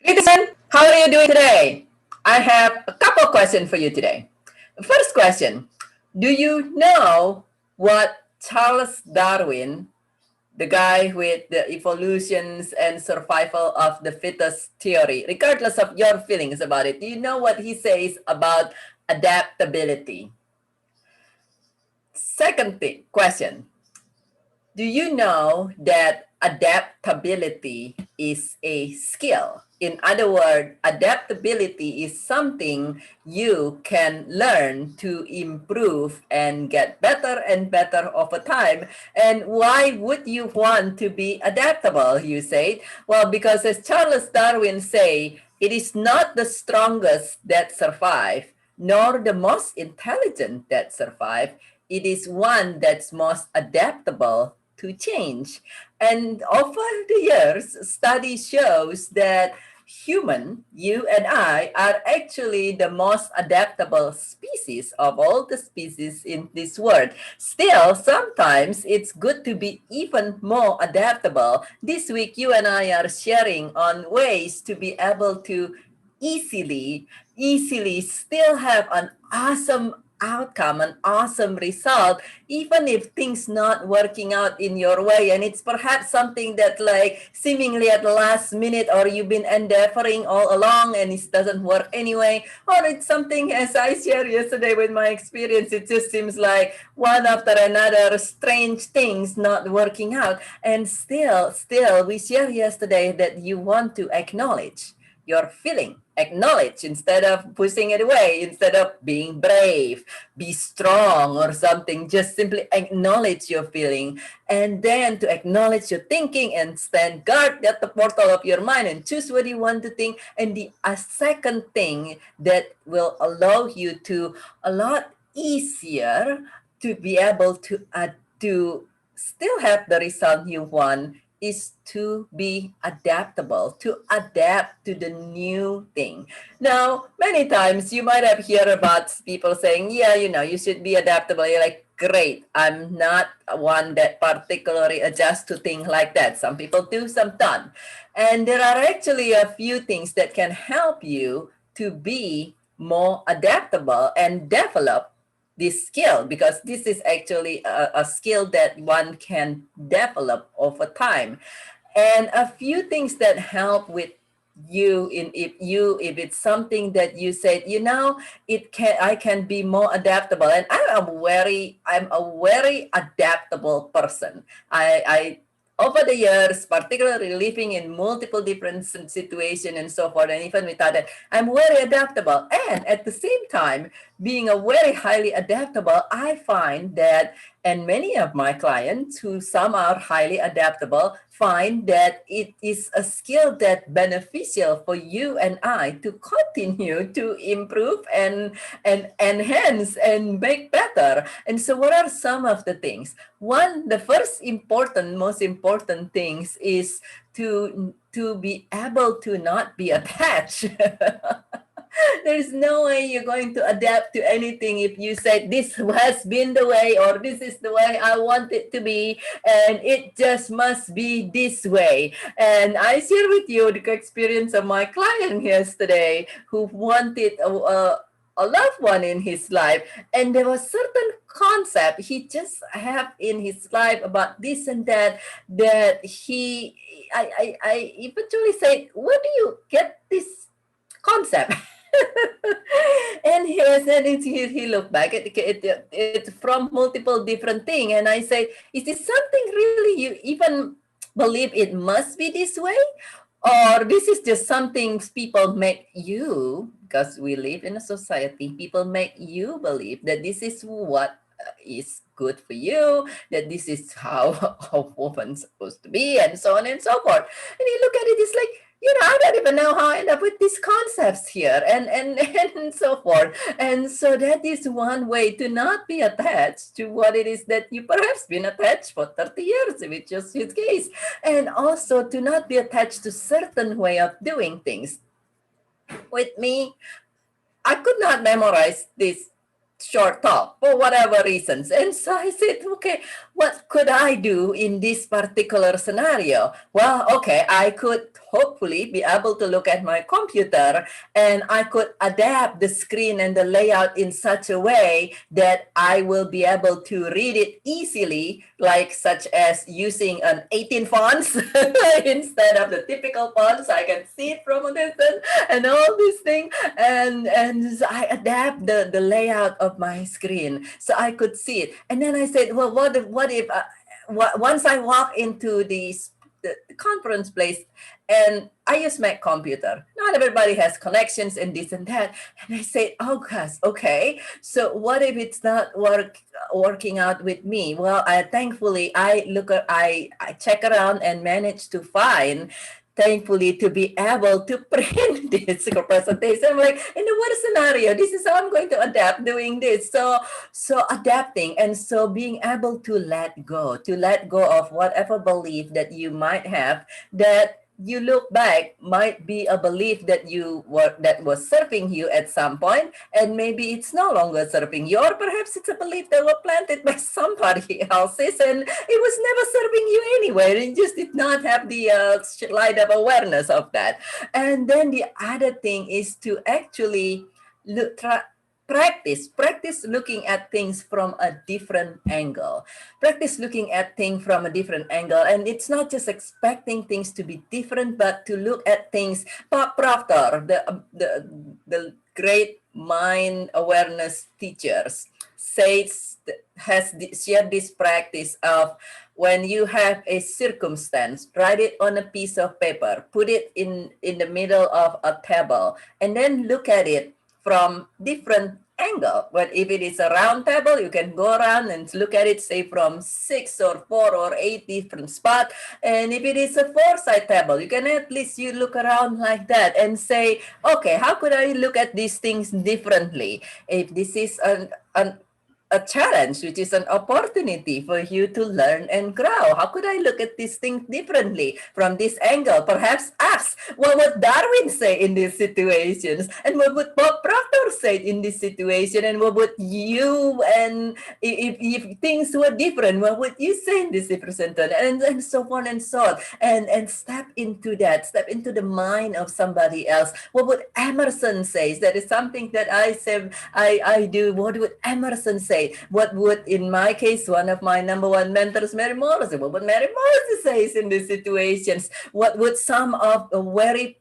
Citizen, how are you doing today? I have a couple questions for you today. First question, do you know what Charles Darwin, the guy with the evolutions and survival of the fittest theory, regardless of your feelings about it, do you know what he says about adaptability? Second question, do you know that adaptability is a skill? In other words, adaptability is something you can learn to improve and get better and better over time. And why would you want to be adaptable, you say? Well, because as Charles Darwin say, it is not the strongest that survive, nor the most intelligent that survive. It is one that's most adaptable to change. And over the years, study shows that you and I, are actually the most adaptable species of all the species in this world. Still, sometimes it's good to be even more adaptable. This week, you and I are sharing on ways to be able to easily still have an awesome outcome, an awesome result, even if things not working out in your way. And it's perhaps something that like seemingly at the last minute, or you've been endeavoring all along and it doesn't work anyway, or it's something, as I shared yesterday with my experience, it just seems like one after another strange things not working out. And still we shared yesterday that you want to acknowledge your feeling, acknowledge instead of pushing it away, instead of being brave, be strong or something. Just simply acknowledge your feeling, and then to acknowledge your thinking and stand guard at the portal of your mind and choose what you want to think. And the second thing that will allow you to a lot easier to be able to still have the result you want is to be adaptable, to adapt to the new thing. Now, many times you might have heard about people saying, yeah, you should be adaptable. You're like, great. I'm not one that particularly adjusts to things like that. Some people do, some don't. And there are actually a few things that can help you to be more adaptable and develop this skill, because this is actually a skill that one can develop over time. And a few things that help with you in if it's something that you said, I can be more adaptable. And I'm a very adaptable person. I over the years, particularly living in multiple different situations and so forth, and even without that, I'm very adaptable. And at the same time, being a very highly adaptable, I find that, and many of my clients who some are highly adaptable, find that it is a skill that beneficial for you and I to continue to improve and enhance and make better. And so what are some of the things? One, the most important things is to be able to not be attached. There's no way you're going to adapt to anything if you say this has been the way, or this is the way I want it to be, and it just must be this way. And I share with you the experience of my client yesterday who wanted a loved one in his life, and there was certain concept he just have in his life about this and that I eventually said, where do you get this concept? And he looked back at it from multiple different things, and I say, is this something really you even believe it must be this way, or this is just something people make you, because we live in a society, people make you believe that this is what is good for you, that this is how a woman's supposed to be, and so on and so forth. And you look at it, it's like, I don't even know how I end up with these concepts here, and so forth. And so that is one way to not be attached to what it is that you perhaps been attached for 30 years, which is his case. And also to not be attached to certain way of doing things. With me, I could not memorize this short talk for whatever reasons. And so I said, okay, what could I do in this particular scenario? Well, okay, I could hopefully be able to look at my computer, and I could adapt the screen and the layout in such a way that I will be able to read it easily, like such as using an 18 fonts instead of the typical fonts. I can see it from a distance and all these things. And so I adapt the layout of my screen so I could see it. And then I said, well, what if once I walk into the conference place and I use my computer. Not everybody has connections and this and that. And I say, oh gosh, okay. So what if it's not working out with me? Well, thankfully I check around and manage to find, thankfully, to be able to print this presentation. I'm like, in the worst scenario, this is how I'm going to adapt doing this. So adapting, and so being able to let go of whatever belief that you might have, that you look back might be a belief that that was serving you at some point, and maybe it's no longer serving you, or perhaps it's a belief that was planted by somebody else's and it was never serving you anyway. You just did not have the light of awareness of that. And then the other thing is to actually practice looking at things from a different angle. Practice looking at things from a different angle. And it's not just expecting things to be different, but to look at things. Bob Proctor, the great mind awareness teachers, has shared this practice of, when you have a circumstance, write it on a piece of paper, put it in the middle of a table, and then look at it from different angle. But if it is a round table, you can go around and look at it, say, from 6 or 4 or 8 different spots. And if it is a 4-side table, you can at least you look around like that and say, okay, how could I look at these things differently? If this is a challenge, which is an opportunity for you to learn and grow. How could I look at these things differently from this angle? Perhaps ask, what would Darwin say in these situations? And what would Bob Proctor say in this situation? And what would you, and if things were different, what would you say in this situation? And so on and so on. And step into that, step into the mind of somebody else. What would Emerson say? That is something that I say, I do. What would Emerson say? What would, in my case, one of my number one mentors, Mary Morrissey, what would Mary Morrissey say in these situations? What would some of a very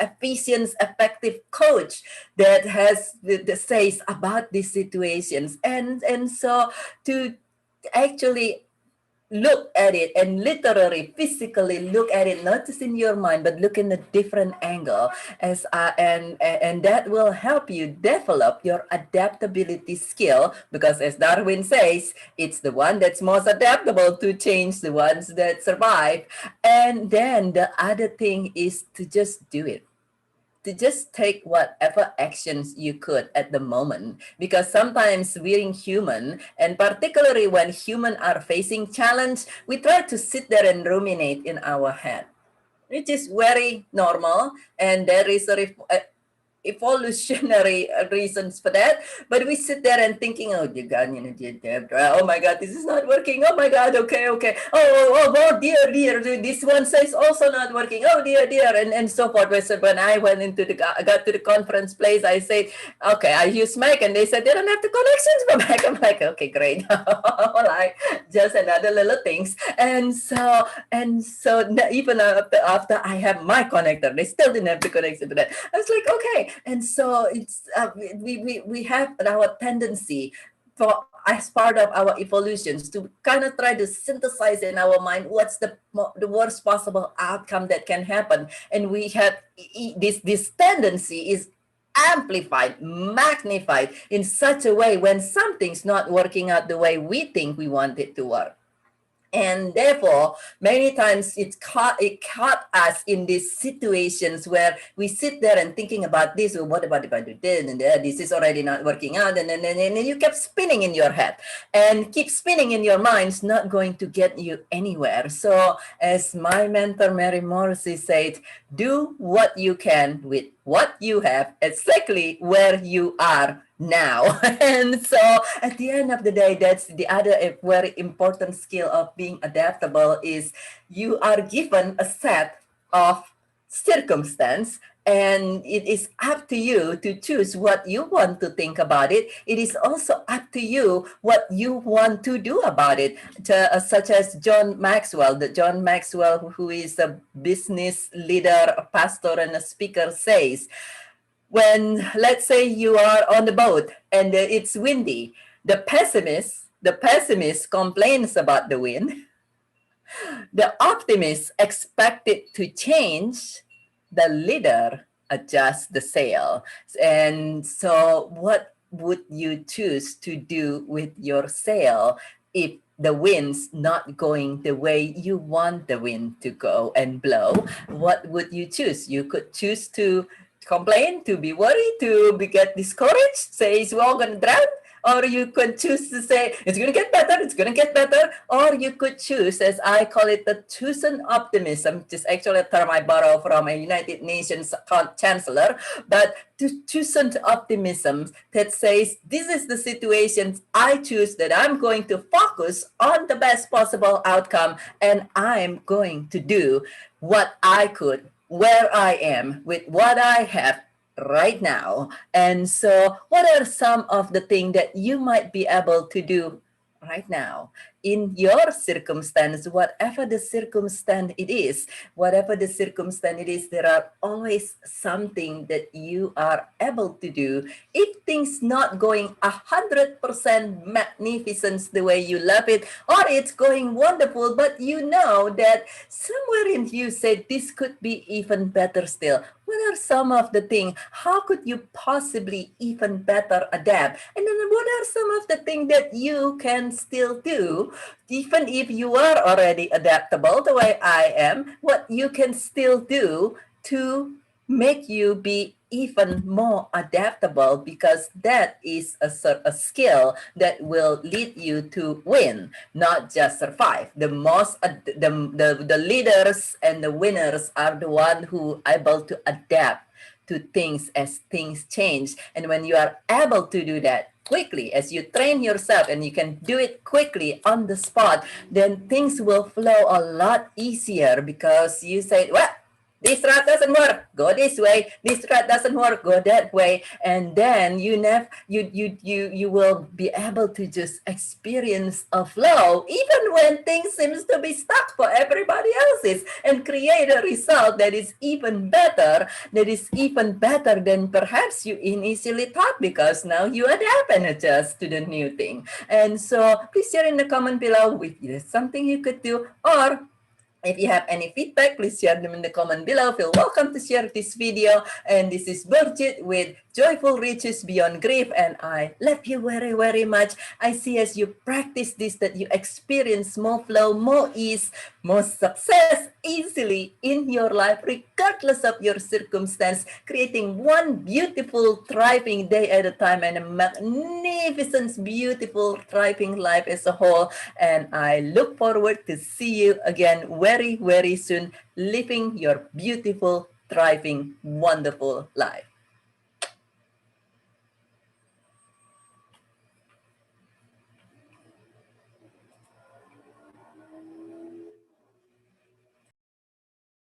efficient, effective coach that has the says about these situations? And so to actually look at it and literally, physically look at it, not just in your mind, but look in a different angle, and that will help you develop your adaptability skill, because as Darwin says, it's the one that's most adaptable to change the ones that survive. And then the other thing is to just do it, to just take whatever actions you could at the moment. Because sometimes being human, and particularly when humans are facing challenge, we try to sit there and ruminate in our head, which is very normal. And there is evolutionary reasons for that, but we sit there and thinking, oh dear God, oh my God, this is not working. Oh my God, okay. Oh dear, this one says also not working. Oh dear, and so forth. So when I went got to the conference place, I said, okay, I use Mac, and they said they don't have the connections for Mac. I'm like, okay, great. Like just another little things. And so even after I have my connector, they still didn't have the connection to that. I was like, okay. And so it's we have our tendency, for as part of our evolutions, to kind of try to synthesize in our mind what's the worst possible outcome that can happen, and we have this tendency is amplified, magnified in such a way when something's not working out the way we think we want it to work. And therefore, many times it caught us in these situations where we sit there and thinking about this, or what about if I do this, and this is already not working out, and then you kept spinning in your head, and keep spinning in your mind is not going to get you anywhere. So as my mentor, Mary Morrissey, said, do what you can with what you have, exactly where you are now. And so at the end of the day, that's the other very important skill of being adaptable, is you are given a set of circumstance, and it is up to you to choose what you want to think about it. It is also up to you what you want to do about it. Such as John Maxwell, the John Maxwell, who is a business leader, a pastor, and a speaker, says, when, let's say, you are on the boat and it's windy, the pessimist complains about the wind. The optimist expect it to change. The leader adjusts the sail. And so what would you choose to do with your sail if the wind's not going the way you want the wind to go and blow? What would you choose? You could choose to complain, to be worried, to get discouraged, say we're all going to drown. Or you could choose to say, it's going to get better, it's going to get better. Or you could choose, as I call it, the chosen optimism, which is actually a term I borrow from a United Nations chancellor, but to chosen optimism that says, this is the situation I choose, that I'm going to focus on the best possible outcome, and I'm going to do what I could, where I am, with what I have right now. And so what are some of the things that you might be able to do right now in your circumstance, whatever the circumstance it is? There are always something that you are able to do. If things not going 100% magnificent the way you love it, or it's going wonderful, but you know that somewhere in you said this could be even better still. What are some of the things? How could you possibly even better adapt? And then what are some of the things that you can still do, even if you are already adaptable the way I am, what you can still do to make you be even more adaptable, because that is a skill that will lead you to win, not just survive. The leaders and the winners are the one who are able to adapt to things as things change. And when you are able to do that quickly, as you train yourself and you can do it quickly on the spot, then things will flow a lot easier, because you say, well, this route doesn't work, go this way. This route doesn't work, go that way. And then you will be able to just experience a flow, even when things seems to be stuck for everybody else's, and create a result that is even better, than perhaps you initially thought, because now you adapt and adjust to the new thing. And so please share in the comment below if there's something you could do, or if you have any feedback, please share them in the comment below. Feel welcome to share this video. And this is Birgit with Joyful Riches Beyond Grief. And I love you very, very much. I see as you practice this that you experience more flow, more ease, more success easily in your life, regardless of your circumstance, creating one beautiful, thriving day at a time, and a magnificent, beautiful, thriving life as a whole. And I look forward to see you again very, very soon, living your beautiful, thriving, wonderful life.